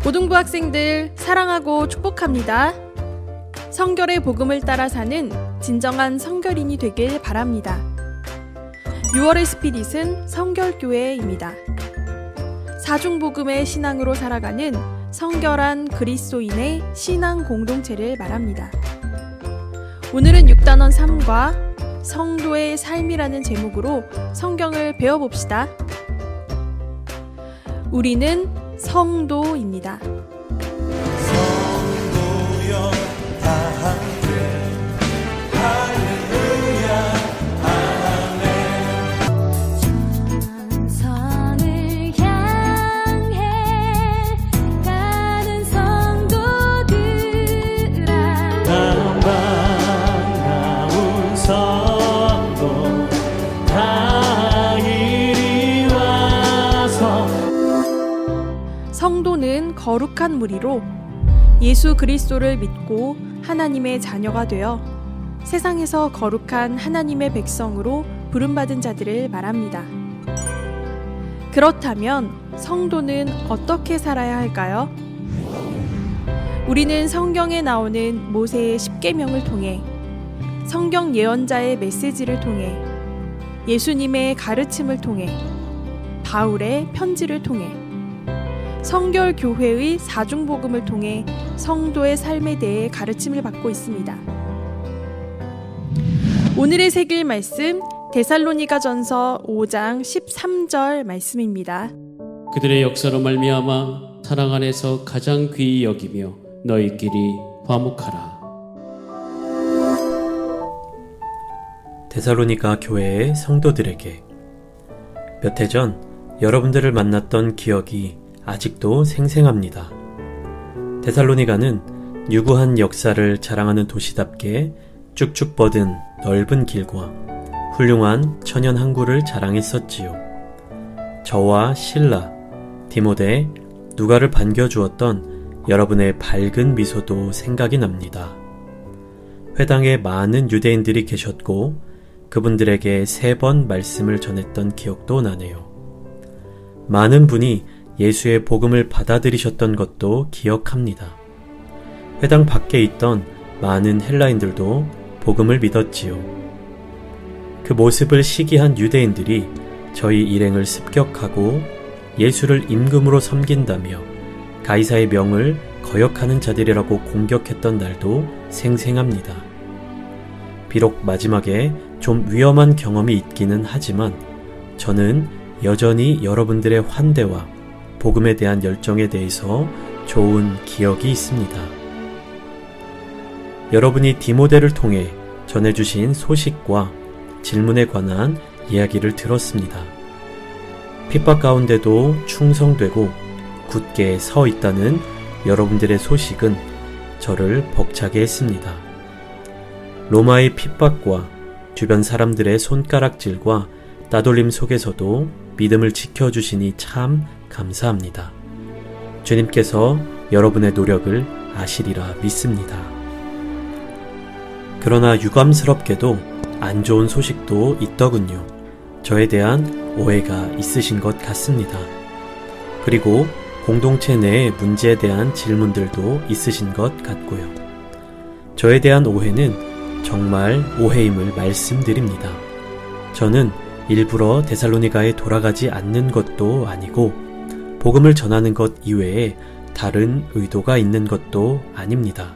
고등부 학생들 사랑하고 축복합니다. 성결의 복음을 따라 사는 진정한 성결인이 되길 바랍니다. 6월의 스피릿은 성결교회입니다. 사중복음의 신앙으로 살아가는 성결한 그리스도인의 신앙 공동체를 말합니다. 오늘은 6단원 3과 성도의 삶이라는 제목으로 성경을 배워봅시다. 우리는 성도입니다. 성도여 다 함께 할렐루야 아멘. 전선을 향해 가는 성도들아, 반가운 성도 다 이리 와서. 성도는 거룩한 무리로 예수 그리스도를 믿고 하나님의 자녀가 되어 세상에서 거룩한 하나님의 백성으로 부름받은 자들을 말합니다. 그렇다면 성도는 어떻게 살아야 할까요? 우리는 성경에 나오는 모세의 10계명을 통해, 성경 예언자의 메시지를 통해, 예수님의 가르침을 통해, 바울의 편지를 통해, 성결교회의 사중복음을 통해 성도의 삶에 대해 가르침을 받고 있습니다. 오늘의 새길 말씀 데살로니가전서 5장 13절 말씀입니다. 그들의 역사로 말미암아 사랑 안에서 가장 귀히 여기며 너희끼리 화목하라. 데살로니가 교회의 성도들에게, 몇 해 전 여러분들을 만났던 기억이 아직도 생생합니다. 데살로니가는 유구한 역사를 자랑하는 도시답게 쭉쭉 뻗은 넓은 길과 훌륭한 천연 항구를 자랑했었지요. 저와 실라, 디모데, 누가를 반겨주었던 여러분의 밝은 미소도 생각이 납니다. 회당에 많은 유대인들이 계셨고 그분들에게 3번 말씀을 전했던 기억도 나네요. 많은 분이 예수의 복음을 받아들이셨던 것도 기억합니다. 회당 밖에 있던 많은 헬라인들도 복음을 믿었지요. 그 모습을 시기한 유대인들이 저희 일행을 습격하고 예수를 임금으로 섬긴다며 가이사의 명을 거역하는 자들이라고 공격했던 날도 생생합니다. 비록 마지막에 좀 위험한 경험이 있기는 하지만 저는 여전히 여러분들의 환대와 복음에 대한 열정에 대해서 좋은 기억이 있습니다. 여러분이 디모데를 통해 전해주신 소식과 질문에 관한 이야기를 들었습니다. 핍박 가운데도 충성되고 굳게 서 있다는 여러분들의 소식은 저를 벅차게 했습니다. 로마의 핍박과 주변 사람들의 손가락질과 따돌림 속에서도 믿음을 지켜주시니 참 감사합니다. 주님께서 여러분의 노력을 아시리라 믿습니다. 그러나 유감스럽게도 안 좋은 소식도 있더군요. 저에 대한 오해가 있으신 것 같습니다. 그리고 공동체 내의 문제에 대한 질문들도 있으신 것 같고요. 저에 대한 오해는 정말 오해임을 말씀드립니다. 저는 일부러 데살로니가에 돌아가지 않는 것도 아니고 복음을 전하는 것 이외에 다른 의도가 있는 것도 아닙니다.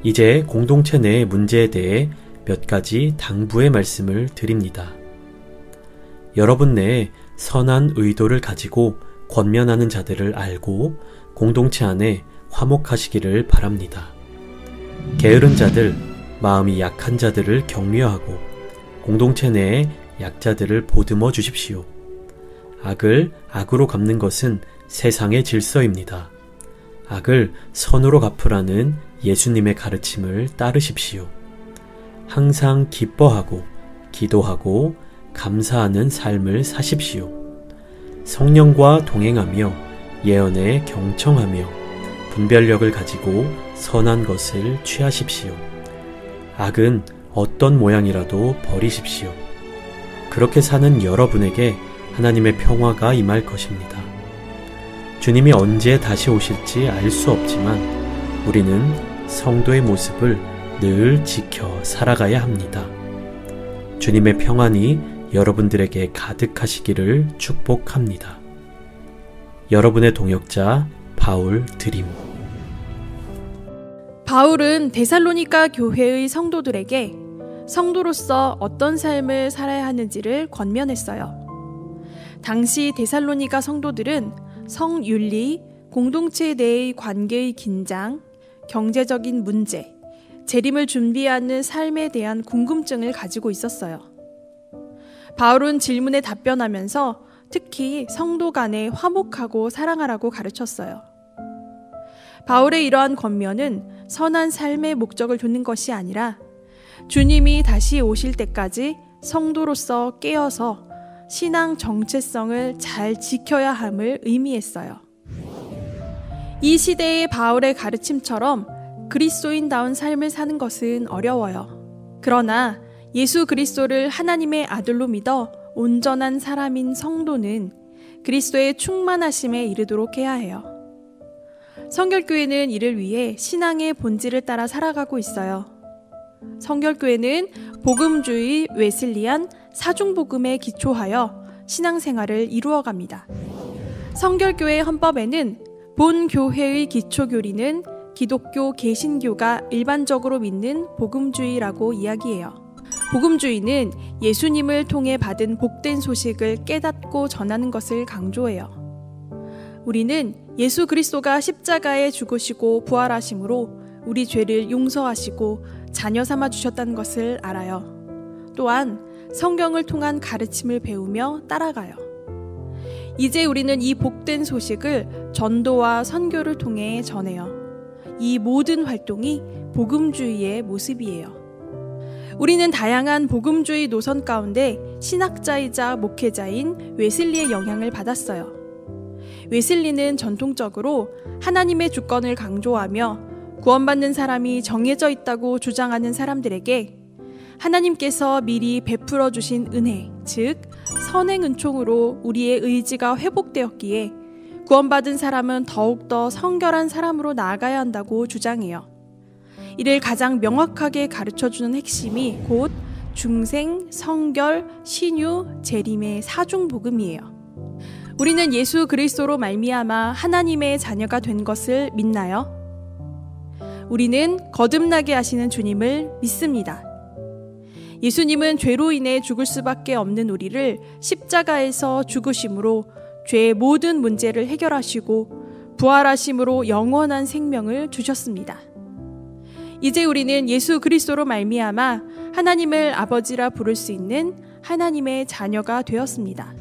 이제 공동체 내의 문제에 대해 몇 가지 당부의 말씀을 드립니다. 여러분 내에 선한 의도를 가지고 권면하는 자들을 알고 공동체 안에 화목하시기를 바랍니다. 게으른 자들, 마음이 약한 자들을 격려하고 공동체 내에 약자들을 보듬어 주십시오. 악을 악으로 갚는 것은 세상의 질서입니다. 악을 선으로 갚으라는 예수님의 가르침을 따르십시오. 항상 기뻐하고 기도하고 감사하는 삶을 사십시오. 성령과 동행하며 예언에 경청하며 분별력을 가지고 선한 것을 취하십시오. 악은 어떤 모양이라도 버리십시오. 그렇게 사는 여러분에게 하나님의 평화가 임할 것입니다. 주님이 언제 다시 오실지 알 수 없지만 우리는 성도의 모습을 늘 지켜 살아가야 합니다. 주님의 평안이 여러분들에게 가득하시기를 축복합니다. 여러분의 동역자 바울 드림. 바울은 데살로니가 교회의 성도들에게 성도로서 어떤 삶을 살아야 하는지를 권면했어요. 당시 데살로니가 성도들은 성윤리, 공동체 내의 관계의 긴장, 경제적인 문제, 재림을 준비하는 삶에 대한 궁금증을 가지고 있었어요. 바울은 질문에 답변하면서 특히 성도 간에 화목하고 사랑하라고 가르쳤어요. 바울의 이러한 권면은 선한 삶의 목적을 두는 것이 아니라 주님이 다시 오실 때까지 성도로서 깨어서 신앙 정체성을 잘 지켜야 함을 의미했어요. 이 시대의 바울의 가르침처럼 그리스도인다운 삶을 사는 것은 어려워요. 그러나 예수 그리스도를 하나님의 아들로 믿어 온전한 사람인 성도는 그리스도의 충만하심에 이르도록 해야 해요. 성결교회는 이를 위해 신앙의 본질을 따라 살아가고 있어요. 성결교회는 복음주의 웨슬리안 사중복음에 기초하여 신앙생활을 이루어갑니다. 성결교회 헌법에는 본 교회의 기초교리는 기독교 개신교가 일반적으로 믿는 복음주의라고 이야기해요. 복음주의는 예수님을 통해 받은 복된 소식을 깨닫고 전하는 것을 강조해요. 우리는 예수 그리스도가 십자가에 죽으시고 부활하심으로 우리 죄를 용서하시고 자녀 삼아 주셨다는 것을 알아요. 또한 성경을 통한 가르침을 배우며 따라가요. 이제 우리는 이 복된 소식을 전도와 선교를 통해 전해요. 이 모든 활동이 복음주의의 모습이에요. 우리는 다양한 복음주의 노선 가운데 신학자이자 목회자인 웨슬리의 영향을 받았어요. 웨슬리는 전통적으로 하나님의 주권을 강조하며 구원받는 사람이 정해져 있다고 주장하는 사람들에게 하나님께서 미리 베풀어 주신 은혜, 즉 선행 은총으로 우리의 의지가 회복되었기에 구원받은 사람은 더욱더 성결한 사람으로 나아가야 한다고 주장해요. 이를 가장 명확하게 가르쳐주는 핵심이 곧 중생, 성결, 신유, 재림의 사중복음이에요. 우리는 예수 그리스도로 말미암아 하나님의 자녀가 된 것을 믿나요? 우리는 거듭나게 하시는 주님을 믿습니다. 예수님은 죄로 인해 죽을 수밖에 없는 우리를 십자가에서 죽으심으로 죄의 모든 문제를 해결하시고 부활하심으로 영원한 생명을 주셨습니다. 이제 우리는 예수 그리스도로 말미암아 하나님을 아버지라 부를 수 있는 하나님의 자녀가 되었습니다.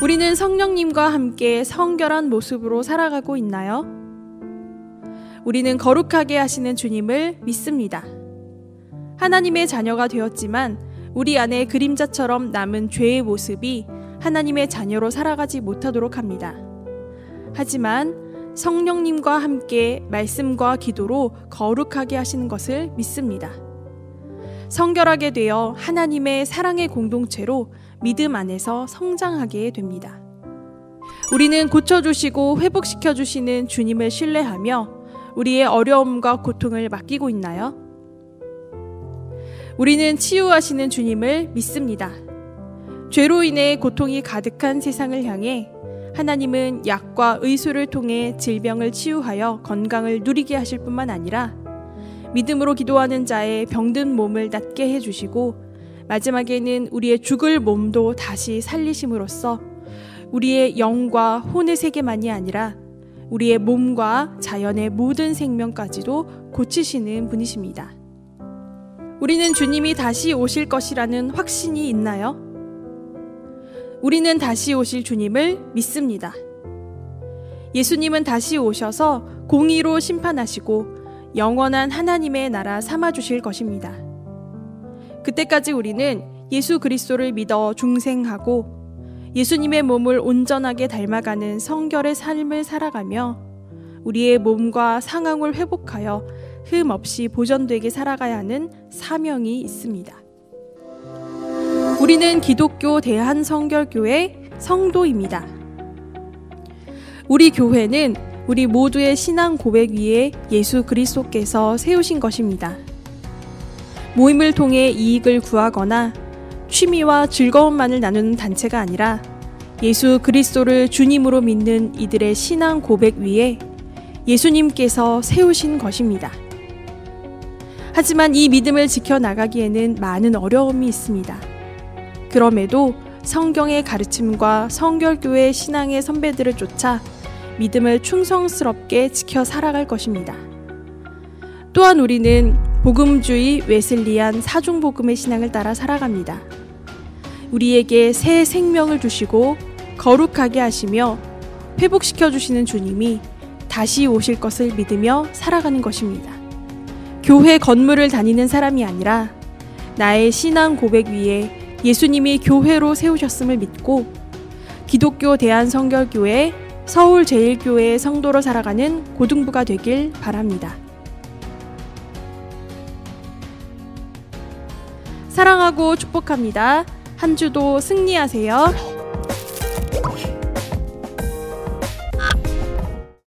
우리는 성령님과 함께 성결한 모습으로 살아가고 있나요? 우리는 거룩하게 하시는 주님을 믿습니다. 하나님의 자녀가 되었지만 우리 안에 그림자처럼 남은 죄의 모습이 하나님의 자녀로 살아가지 못하도록 합니다. 하지만 성령님과 함께 말씀과 기도로 거룩하게 하시는 것을 믿습니다. 성결하게 되어 하나님의 사랑의 공동체로 믿음 안에서 성장하게 됩니다. 우리는 고쳐주시고 회복시켜주시는 주님을 신뢰하며 우리의 어려움과 고통을 맡기고 있나요? 우리는 치유하시는 주님을 믿습니다. 죄로 인해 고통이 가득한 세상을 향해 하나님은 약과 의술을 통해 질병을 치유하여 건강을 누리게 하실 뿐만 아니라 믿음으로 기도하는 자의 병든 몸을 낫게 해주시고 마지막에는 우리의 죽을 몸도 다시 살리심으로써 우리의 영과 혼의 세계만이 아니라 우리의 몸과 자연의 모든 생명까지도 고치시는 분이십니다. 우리는 주님이 다시 오실 것이라는 확신이 있나요? 우리는 다시 오실 주님을 믿습니다. 예수님은 다시 오셔서 공의로 심판하시고 영원한 하나님의 나라 삼아주실 것입니다. 그때까지 우리는 예수 그리스도를 믿어 중생하고 예수님의 몸을 온전하게 닮아가는 성결의 삶을 살아가며 우리의 몸과 상황을 회복하여 흠 없이 보존되게 살아가야 하는 사명이 있습니다. 우리는 기독교 대한성결교회 성도입니다. 우리 교회는 우리 모두의 신앙 고백 위에 예수 그리스도께서 세우신 것입니다. 모임을 통해 이익을 구하거나 취미와 즐거움만을 나누는 단체가 아니라 예수 그리스도를 주님으로 믿는 이들의 신앙 고백 위에 예수님께서 세우신 것입니다. 하지만 이 믿음을 지켜나가기에는 많은 어려움이 있습니다. 그럼에도 성경의 가르침과 성결교회 신앙의 선배들을 쫓아 믿음을 충성스럽게 지켜 살아갈 것입니다. 또한 우리는 복음주의 웨슬리안 사중복음의 신앙을 따라 살아갑니다. 우리에게 새 생명을 주시고 거룩하게 하시며 회복시켜 주시는 주님이 다시 오실 것을 믿으며 살아가는 것입니다. 교회 건물을 다니는 사람이 아니라 나의 신앙 고백 위에 예수님이 교회로 세우셨음을 믿고 기독교 대한성결교회 서울제일교회의 성도로 살아가는 고등부가 되길 바랍니다. 사랑하고 축복합니다. 한 주도 승리하세요.